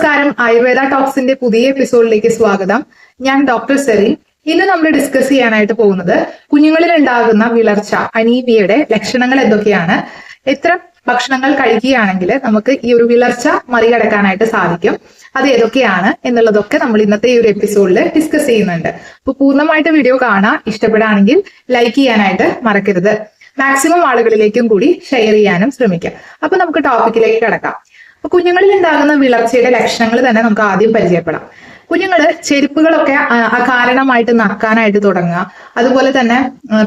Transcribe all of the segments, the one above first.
നമസ്കാരം, ആയുർവേദ ടോക്സിന്റെ പുതിയ എപ്പിസോഡിലേക്ക് സ്വാഗതം. ഞാൻ ഡോക്ടർ സെറിൻ. ഇന്ന് നമ്മൾ ഡിസ്കസ് ചെയ്യാനായിട്ട് പോകുന്നത് കുഞ്ഞുങ്ങളിൽ ഉണ്ടാകുന്ന വിളർച്ച, അനീമിയയുടെ ലക്ഷണങ്ങൾ എന്തൊക്കെയാണ്, എത്ര ഭക്ഷണങ്ങൾ കഴിക്കുകയാണെങ്കിൽ നമുക്ക് ഈ ഒരു വിളർച്ച മറികടക്കാനായിട്ട് സാധിക്കും, അത് ഏതൊക്കെയാണ് എന്നുള്ളതൊക്കെ നമ്മൾ ഇന്നത്തെ ഈ ഒരു എപ്പിസോഡിൽ ഡിസ്കസ് ചെയ്യുന്നുണ്ട്. അപ്പൊ പൂർണ്ണമായിട്ട് വീഡിയോ കാണാൻ ഇഷ്ടപ്പെടുകയാണെങ്കിൽ ലൈക്ക് ചെയ്യാനായിട്ട് മറക്കരുത്. മാക്സിമം ആളുകളിലേക്കും കൂടി ഷെയർ ചെയ്യാനും ശ്രമിക്കാം. അപ്പൊ നമുക്ക് ടോപ്പിക്കിലേക്ക് കിടക്കാം. അപ്പൊ കുഞ്ഞുങ്ങളിൽ ഉണ്ടാകുന്ന വിളർച്ചയുടെ ലക്ഷണങ്ങൾ തന്നെ നമുക്ക് ആദ്യം പരിചയപ്പെടാം. കുഞ്ഞുങ്ങള് ചെരുപ്പുകളൊക്കെ കാരണമായിട്ട് നക്കാനായിട്ട് തുടങ്ങുക, അതുപോലെ തന്നെ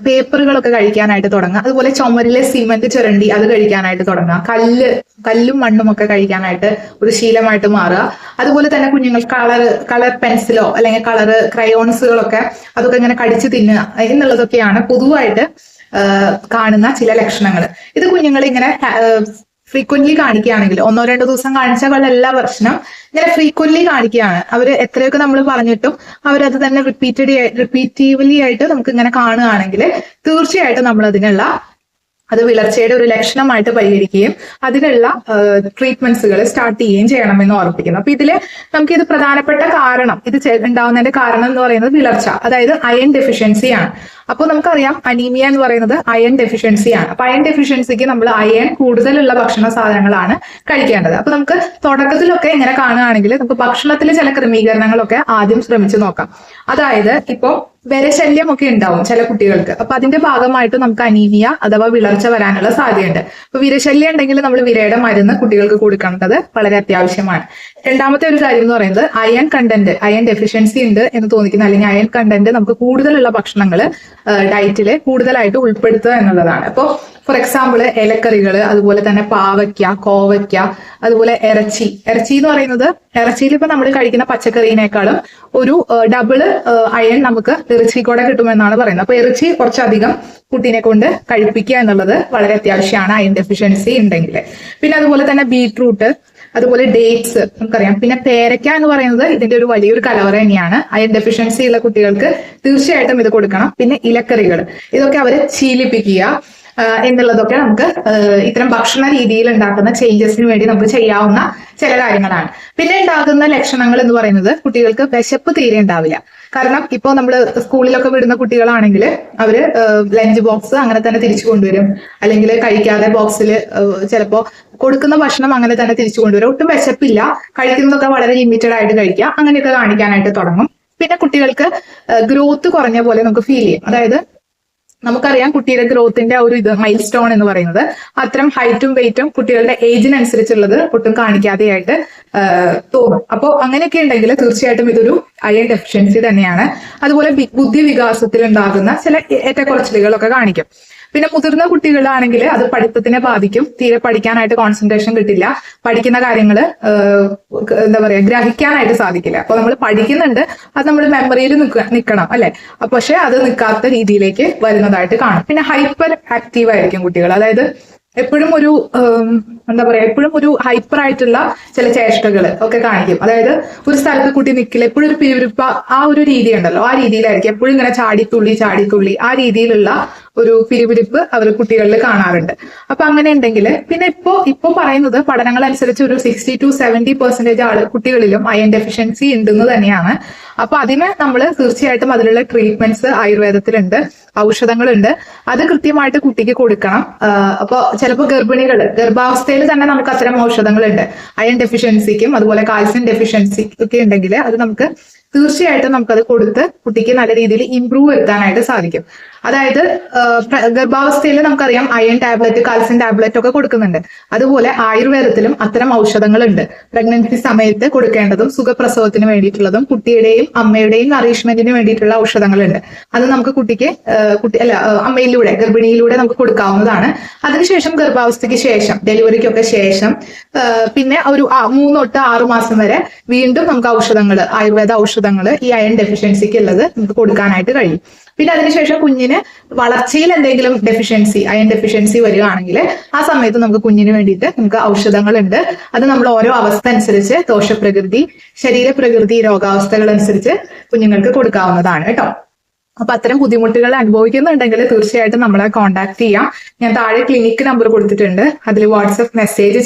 പേപ്പറുകളൊക്കെ കഴിക്കാനായിട്ട് തുടങ്ങുക, അതുപോലെ ചുമരിലെ സിമന്റ് ചുരണ്ടി അത് കഴിക്കാനായിട്ട് തുടങ്ങുക, കല്ലും മണ്ണും ഒക്കെ കഴിക്കാനായിട്ട് ഒരു ശീലമായിട്ട് മാറുക. അതുപോലെ തന്നെ കുഞ്ഞുങ്ങൾ കളർ പെൻസിലോ അല്ലെങ്കിൽ കളർ ക്രയോൺസുകളൊക്കെ അതൊക്കെ ഇങ്ങനെ കടിച്ചു തിന്നുക എന്നുള്ളതൊക്കെയാണ് പൊതുവായിട്ട് കാണുന്ന ചില ലക്ഷണങ്ങൾ. ഇത് കുഞ്ഞുങ്ങൾ ഇങ്ങനെ ഫ്രീക്വന്റ്ലി കാണിക്കുകയാണെങ്കിൽ, 1-2 ദിവസം കാണിച്ചാൽ എല്ലാ വർഷവും ഇങ്ങനെ ഫ്രീക്വന്റ്ലി കാണിക്കുകയാണ്. അവർ എത്രയൊക്കെ നമ്മൾ പറഞ്ഞിട്ടും അവരത് തന്നെ റിപ്പീറ്റീവ്ലി ആയിട്ട് നമുക്ക് ഇങ്ങനെ കാണുകയാണെങ്കിൽ തീർച്ചയായിട്ടും നമ്മൾ അത് വിളർച്ചയുടെ ഒരു ലക്ഷണമായിട്ട് പരിഹരിക്കുകയും അതിനുള്ള ട്രീറ്റ്മെന്റ്സുകൾ സ്റ്റാർട്ട് ചെയ്യുകയും ചെയ്യണമെന്ന് ഓർമ്മിപ്പിക്കുന്നു. അപ്പൊ ഇതില് നമുക്കിത് പ്രധാനപ്പെട്ട കാരണം, ഇത് ഉണ്ടാവുന്നതിന്റെ കാരണം എന്ന് പറയുന്നത് വിളർച്ച, അതായത് അയൺ ഡെഫിഷ്യൻസിയാണ്. അപ്പോൾ നമുക്കറിയാം അനീമിയ എന്ന് പറയുന്നത് അയൺ ഡെഫിഷ്യൻസിയാണ്. അപ്പൊ അയൺ ഡെഫിഷ്യൻസിക്ക് നമ്മൾ അയൺ കൂടുതലുള്ള ഭക്ഷണ സാധനങ്ങളാണ് കഴിക്കേണ്ടത്. അപ്പൊ നമുക്ക് തുടക്കത്തിലൊക്കെ ഇങ്ങനെ കാണുകയാണെങ്കിൽ നമുക്ക് ഭക്ഷണത്തിൽ ചില ക്രമീകരണങ്ങളൊക്കെ ആദ്യം ശ്രമിച്ചു നോക്കാം. അതായത് ഇപ്പോ വിരശല്യം ഒക്കെ ഉണ്ടാവും ചില കുട്ടികൾക്ക്. അപ്പൊ അതിന്റെ ഭാഗമായിട്ട് നമുക്ക് അനീമിയ അഥവാ വിളർച്ച വരാനുള്ള സാധ്യതയുണ്ട്. അപ്പൊ വിരശല്യം ഉണ്ടെങ്കിൽ നമ്മൾ വിരയുടെ മരുന്ന് കുട്ടികൾക്ക് കൊടുക്കേണ്ടത് വളരെ അത്യാവശ്യമാണ്. രണ്ടാമത്തെ ഒരു കാര്യം എന്ന് പറയുന്നത് അയൺ കണ്ടന്റ്, അയൺ ഡെഫിഷ്യൻസി ഉണ്ട് എന്ന് തോന്നിക്കുന്ന അല്ലെങ്കിൽ അയൺ കണ്ടന്റ് നമുക്ക് കൂടുതലുള്ള ഭക്ഷണങ്ങൾ ഡയറ്റില് കൂടുതലായിട്ട് ഉൾപ്പെടുത്തുക എന്നുള്ളതാണ്. അപ്പോൾ ഫോർ എക്സാമ്പിൾ ഇലക്കറികൾ, അതുപോലെ തന്നെ പാവയ്ക്ക, കോവയ്ക്ക, അതുപോലെ ഇറച്ചി എന്ന് പറയുന്നത്, ഇറച്ചിയിൽ ഇപ്പൊ നമ്മൾ കഴിക്കുന്ന പച്ചക്കറിനേക്കാളും ഒരു ഡബിള് അയൺ നമുക്ക് ഇറച്ചിക്കൂടെ കിട്ടുമെന്നാണ് പറയുന്നത്. അപ്പൊ ഇറച്ചി കുറച്ചധികം കുട്ടീനെ കൊണ്ട് കഴിപ്പിക്കുക എന്നുള്ളത് വളരെ അത്യാവശ്യമാണ് അയൺ ഡെഫിഷ്യൻസി ഉണ്ടെങ്കിൽ. പിന്നെ അതുപോലെ തന്നെ ബീട്രൂട്ട്, അതുപോലെ ഡേറ്റ്സ് നമുക്കറിയാം. പിന്നെ പേരയ്ക്ക എന്ന് പറയുന്നത് ഇതിന്റെ ഒരു വലിയൊരു കലവറ തന്നെയാണ്. അയൺ ഡെഫിഷ്യൻസി ഉള്ള കുട്ടികൾക്ക് തീർച്ചയായിട്ടും ഇത് കൊടുക്കണം. പിന്നെ ഇലക്കറികൾ, ഇതൊക്കെ അവരെ ശീലിപ്പിക്കുക എന്നുള്ളതൊക്കെ നമുക്ക് ഇത്തരം ഭക്ഷണ രീതിയിൽ ഉണ്ടാക്കുന്ന ചേഞ്ചസിന് വേണ്ടി നമുക്ക് ചെയ്യാവുന്ന ചില കാര്യങ്ങളാണ്. പിന്നെ ഉണ്ടാകുന്ന ലക്ഷണങ്ങൾ എന്ന് പറയുന്നത് കുട്ടികൾക്ക് വിശപ്പ് തീരെ ഉണ്ടാവില്ല. കാരണം ഇപ്പോൾ നമ്മൾ സ്കൂളിലൊക്കെ വിടുന്ന കുട്ടികളാണെങ്കിൽ അവര് ലഞ്ച് ബോക്സ് അങ്ങനെ തന്നെ തിരിച്ചു കൊണ്ടുവരും, അല്ലെങ്കിൽ കഴിക്കാതെ ബോക്സിൽ ചിലപ്പോൾ കൊടുക്കുന്ന ഭക്ഷണം അങ്ങനെ തന്നെ തിരിച്ചു കൊണ്ടുവരും. ഒട്ടും വിശപ്പില്ല, കഴിക്കുന്നതൊക്കെ വളരെ ലിമിറ്റഡ് ആയിട്ട് കഴിക്കുക, അങ്ങനെയൊക്കെ കാണിക്കാനായിട്ട് തുടങ്ങും. പിന്നെ കുട്ടികൾക്ക് ഗ്രോത്ത് കുറഞ്ഞ പോലെ നമുക്ക് ഫീൽ ചെയ്യും. അതായത് നമുക്കറിയാം കുട്ടിയുടെ ഗ്രോത്തിന്റെ ഒരു മൈൽ സ്റ്റോൺ എന്ന് പറയുന്നത് അത്തരം ഹൈറ്റും വെയിറ്റും കുട്ടികളുടെ ഏജിനനുസരിച്ചുള്ളത് ഒട്ടും കാണിക്കാതെയായിട്ട് തോന്നും. അപ്പോൾ അങ്ങനെയൊക്കെ ഉണ്ടെങ്കിൽ തീർച്ചയായിട്ടും ഇതൊരു അയൺ ഡെഫിഷ്യൻസി തന്നെയാണ്. അതുപോലെ ബുദ്ധി വികാസത്തിൽ ഉണ്ടാകുന്ന ചില ഏറ്റക്കുറച്ചിലുകളൊക്കെ കാണിക്കും. പിന്നെ മുതിർന്ന കുട്ടികളാണെങ്കിൽ അത് പഠിത്തത്തിനെ ബാധിക്കും. തീരെ പഠിക്കാനായിട്ട് കോൺസെൻട്രേഷൻ കിട്ടില്ല, പഠിക്കുന്ന കാര്യങ്ങൾ എന്താ പറയാ ഗ്രഹിക്കാനായിട്ട് സാധിക്കില്ല. അപ്പൊ നമ്മൾ പഠിക്കുന്നുണ്ട്, അത് നമ്മൾ മെമ്മറിയിൽ നിൽക്കണം അല്ലെ, പക്ഷെ അത് നിൽക്കാത്ത രീതിയിലേക്ക് വരുന്നതായിട്ട് കാണും. പിന്നെ ഹൈപ്പർ ആക്റ്റീവ് ആയിരിക്കും കുട്ടികൾ, അതായത് എപ്പോഴും ഒരു എന്താ പറയാ, എപ്പോഴും ഒരു ഹൈപ്പർ ആയിട്ടുള്ള ചില ചേഷ്ടകൾ ഒക്കെ കാണിക്കും. അതായത് ഒരു സ്ഥലത്ത് കുട്ടി നിൽക്കില്ല, എപ്പോഴും ഒരു പിരിവിരിപ്പ, ആ ഒരു രീതി ഉണ്ടല്ലോ, ആ രീതിയിലായിരിക്കും എപ്പോഴും ഇങ്ങനെ ചാടിത്തുള്ളി ആ രീതിയിലുള്ള ഒരു പിരിവിരിപ്പ് അവർ കുട്ടികളിൽ കാണാറുണ്ട്. അപ്പൊ അങ്ങനെ ഉണ്ടെങ്കിൽ പിന്നെ ഇപ്പോ പറയുന്നത് പഠനങ്ങൾ അനുസരിച്ച് ഒരു 60-70% കുട്ടികളിലും അയൺ ഡെഫിഷ്യൻസി ഉണ്ടെന്ന് തന്നെയാണ്. അപ്പൊ അതിന് നമ്മൾ തീർച്ചയായിട്ടും അതിലുള്ള ട്രീറ്റ്മെന്റ്സ് ആയുർവേദത്തിലുണ്ട്, ഔഷധങ്ങളുണ്ട്, അത് കൃത്യമായിട്ട് കുട്ടിക്ക് കൊടുക്കണം. അപ്പൊ ചിലപ്പോൾ ഗർഭാവസ്ഥയിൽ തന്നെ നമുക്ക് അത്തരം ഔഷധങ്ങളുണ്ട്. അയൺ ഡെഫിഷ്യൻസിക്കും അതുപോലെ കാൽസ്യം ഡെഫിഷ്യൻസി ഒക്കെ ഉണ്ടെങ്കിൽ അത് നമുക്ക് തീർച്ചയായിട്ടും നമുക്കത് കൊടുത്ത് കുട്ടിക്ക് നല്ല രീതിയിൽ ഇംപ്രൂവ് വരുത്താനായിട്ട് സാധിക്കും. അതായത് ഗർഭാവസ്ഥയിൽ നമുക്കറിയാം അയൺ ടാബ്ലറ്റ്, കാൽസ്യം ടാബ്ലറ്റ് ഒക്കെ കൊടുക്കുന്നുണ്ട്. അതുപോലെ ആയുർവേദത്തിലും അത്തരം ഔഷധങ്ങളുണ്ട്. പ്രഗ്നൻസി സമയത്ത് കൊടുക്കേണ്ടതും സുഖപ്രസവത്തിന് വേണ്ടിയിട്ടുള്ളതും കുട്ടിയുടെയും അമ്മയുടെയും നറീഷ്മെന്റിന് വേണ്ടിയിട്ടുള്ള ഔഷധങ്ങളുണ്ട്. അത് നമുക്ക് അമ്മയിലൂടെ, ഗർഭിണിയിലൂടെ നമുക്ക് കൊടുക്കാവുന്നതാണ്. അതിനുശേഷം ഗർഭാവസ്ഥയ്ക്ക് ശേഷം, ഡെലിവറിക്കൊക്കെ ശേഷം പിന്നെ ഒരു 3 തൊട്ട് 6 മാസം വരെ വീണ്ടും നമുക്ക് ആയുർവേദ ഔഷധങ്ങൾ ഈ അയൺ ഡെഫിഷ്യൻസിക്ക് ഉള്ളത് നമുക്ക് കൊടുക്കാനായിട്ട് കഴിയും. പിന്നെ അതിനുശേഷം കുഞ്ഞിന് വളർച്ചയിൽ എന്തെങ്കിലും അയൺ ഡെഫിഷ്യൻസി വരികയാണെങ്കിൽ ആ സമയത്ത് നമുക്ക് കുഞ്ഞിന് വേണ്ടിയിട്ട് നമുക്ക് ഔഷധങ്ങളുണ്ട്. അത് നമ്മൾ ഓരോ അവസ്ഥ അനുസരിച്ച്, ദോഷപ്രകൃതി, ശരീരപ്രകൃതി, രോഗാവസ്ഥകൾ അനുസരിച്ച് കുഞ്ഞുങ്ങൾക്ക് കൊടുക്കാവുന്നതാണ് കേട്ടോ. അപ്പൊ അത്തരം ബുദ്ധിമുട്ടുകൾ അനുഭവിക്കുന്നുണ്ടെങ്കിൽ തീർച്ചയായിട്ടും നമ്മളെ കോൺടാക്ട് ചെയ്യാം. ഞാൻ താഴെ ക്ലിനിക്ക് നമ്പർ കൊടുത്തിട്ടുണ്ട്, അതിൽ വാട്സപ്പ് മെസ്സേജ്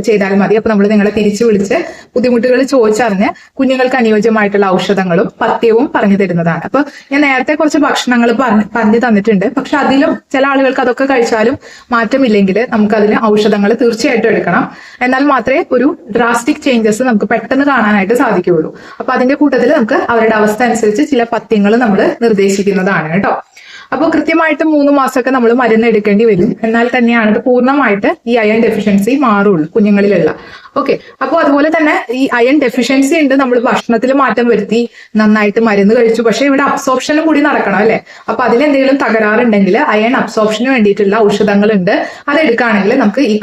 ചെയ്താൽ മതി. അപ്പൊ നമ്മൾ നിങ്ങളെ തിരിച്ചു വിളിച്ച് ബുദ്ധിമുട്ടുകൾ ചോദിച്ചറിഞ്ഞ് കുഞ്ഞുങ്ങൾക്ക് അനുയോജ്യമായിട്ടുള്ള ഔഷധങ്ങളും പഥ്യവും പറഞ്ഞു തരുന്നതാണ്. അപ്പൊ ഞാൻ നേരത്തെ കുറച്ച് ഭക്ഷണങ്ങൾ പറഞ്ഞു തന്നിട്ടുണ്ട്. പക്ഷെ അതിലും ചില ആളുകൾക്ക് അതൊക്കെ കഴിച്ചാലും മാറ്റമില്ലെങ്കിൽ നമുക്ക് അതിന് ഔഷധങ്ങൾ തീർച്ചയായിട്ടും എടുക്കണം. എന്നാൽ മാത്രമേ ഒരു ഡ്രാസ്റ്റിക് ചേഞ്ചസ് നമുക്ക് പെട്ടെന്ന് കാണാനായിട്ട് സാധിക്കുകയുള്ളൂ. അപ്പൊ അതിന്റെ കൂട്ടത്തിൽ നമുക്ക് അവരുടെ അവസ്ഥ അനുസരിച്ച് ചില പഥ്യങ്ങൾ നമ്മൾ നിർദ്ദേശിക്കുന്നതാണ് കേട്ടോ. അപ്പോൾ കൃത്യമായിട്ട് 3 മാസമൊക്കെ നമ്മൾ മരുന്ന് എടുക്കേണ്ടി വരും. എന്നാൽ തന്നെയാണ് ഇത് പൂർണ്ണമായിട്ട് ഈ അയൺ ഡെഫിഷ്യൻസി മാറുള്ളൂ കുഞ്ഞുങ്ങളിലുള്ള. ഓക്കെ, അപ്പോൾ അതുപോലെ തന്നെ ഈ അയൺ ഡെഫിഷ്യൻസി ഉണ്ട്, നമ്മൾ ഭക്ഷണത്തിൽ മാറ്റം വരുത്തി നന്നായിട്ട് മരുന്ന് കഴിച്ചു, പക്ഷെ ഇവിടെ അബ്സോർപ്ഷനും കൂടി നടക്കണം അല്ലെ. അപ്പൊ അതിലെന്തെങ്കിലും തകരാറുണ്ടെങ്കിൽ അയൺ അബ്സോർപ്ഷന് വേണ്ടിയിട്ടുള്ള ഔഷധങ്ങളുണ്ട്, അതെടുക്കുകയാണെങ്കിൽ നമുക്ക് ഈ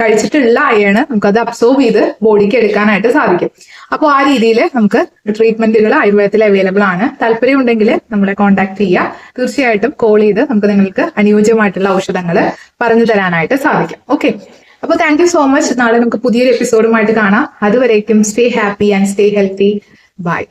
കഴിച്ചിട്ടുള്ള അയണ് നമുക്കത് അബ്സോർബ് ചെയ്ത് ബോഡിക്ക് എടുക്കാനായിട്ട് സാധിക്കും. അപ്പോൾ ആ രീതിയിൽ നമുക്ക് ട്രീറ്റ്മെന്റുകൾ ആയുർവേദത്തിൽ അവൈലബിൾ ആണ്. താല്പര്യം ഉണ്ടെങ്കിൽ നമ്മളെ കോൺടാക്ട് ചെയ്യുക. തീർച്ചയായിട്ടും കോൾ ചെയ്ത് നമുക്ക് നിങ്ങൾക്ക് അനുയോജ്യമായിട്ടുള്ള ഔഷധങ്ങൾ പറഞ്ഞു തരാനായിട്ട് സാധിക്കും. ഓക്കെ, അപ്പോൾ താങ്ക് യു സോ മച്ച്. നാളെ നമുക്ക് പുതിയൊരു എപ്പിസോഡുമായിട്ട് കാണാം. അതുവരേക്കും stay happy and stay healthy. By.